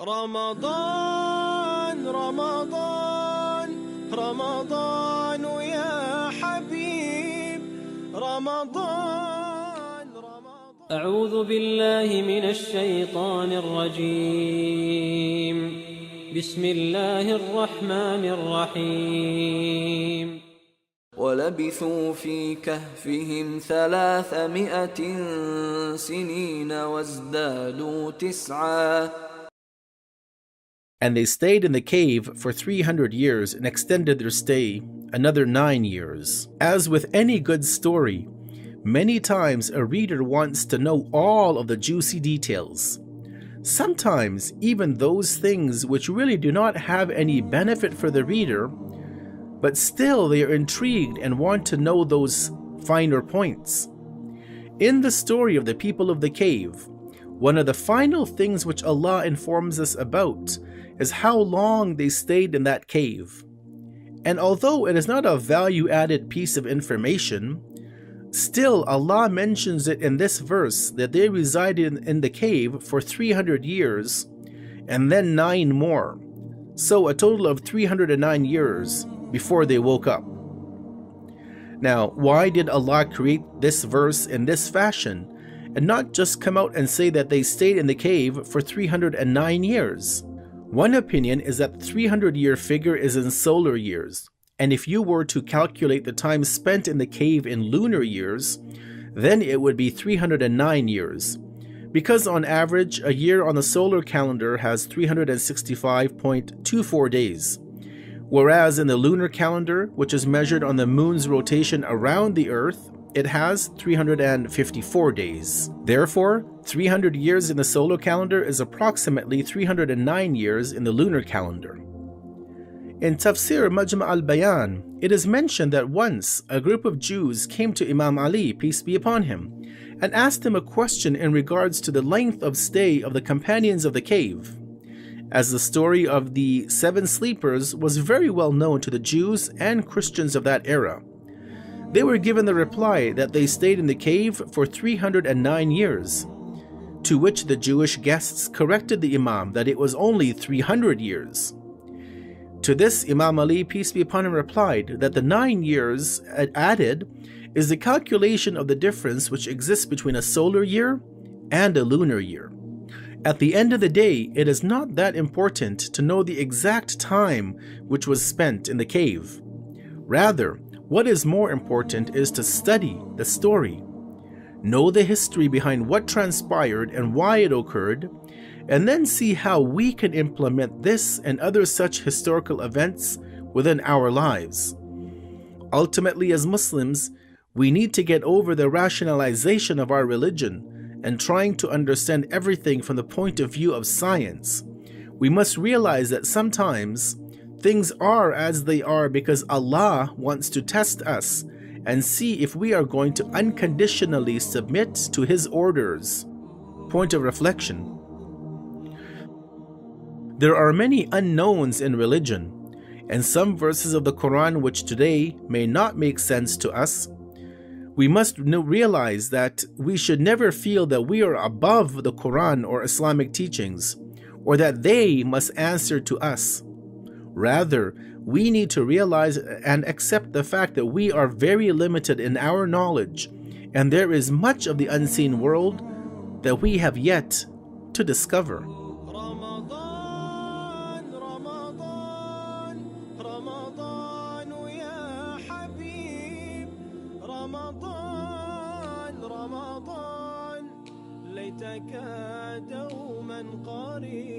رمضان رمضان رمضان يا حبيب رمضان رمضان. أعوذ بالله من الشيطان الرجيم. بسم الله الرحمن الرحيم. ولبثوا في كهفهم 300 سنين وازدادوا 9. And they stayed in the cave for 300 years and extended their stay another 9 years. As with any good story, many times a reader wants to know all of the juicy details. Sometimes even those things which really do not have any benefit for the reader, but still they are intrigued and want to know those finer points. In the story of the people of the cave, one of the final things which Allah informs us about is how long they stayed in that cave. And although it is not a value-added piece of information, still Allah mentions it in this verse that they resided in the cave for 300 years and then 9 more, so a total of 309 years before they woke up. Now, why did Allah create this verse in this fashion and not just come out and say that they stayed in the cave for 309 years? One opinion is that the 300-year figure is in solar years, and if you were to calculate the time spent in the cave in lunar years, then it would be 309 years, because on average a year on the solar calendar has 365.24 days, whereas in the lunar calendar, which is measured on the moon's rotation around the earth, it has 354 days. Therefore, 300 years in the solar calendar is approximately 309 years in the lunar calendar. In Tafsir Majma' al-Bayan, it is mentioned that once a group of Jews came to Imam Ali, peace be upon him, and asked him a question in regards to the length of stay of the companions of the cave, as the story of the 7 sleepers was very well known to the Jews and Christians of that era. They were given the reply that they stayed in the cave for 309 years, to which the Jewish guests corrected the Imam that it was only 300 years. To this, Imam Ali, peace be upon him, replied that the 9 years added is the calculation of the difference which exists between a solar year and a lunar year. At the end of the day, it is not that important to know the exact time which was spent in the cave. Rather, what is more important is to study the story, know the history behind what transpired and why it occurred, and then see how we can implement this and other such historical events within our lives. Ultimately, as Muslims, we need to get over the rationalization of our religion and trying to understand everything from the point of view of science. We must realize that sometimes things are as they are because Allah wants to test us and see if we are going to unconditionally submit to His orders. Point of reflection. There are many unknowns in religion, and some verses of the Quran which today may not make sense to us. We must realize that we should never feel that we are above the Quran or Islamic teachings, or that they must answer to us. Rather, we need to realize and accept the fact that we are very limited in our knowledge, and there is much of the unseen world that we have yet to discover. رمضان رمضان رمضان يا حبيب رمضان رمضان ليتك دوما قريب.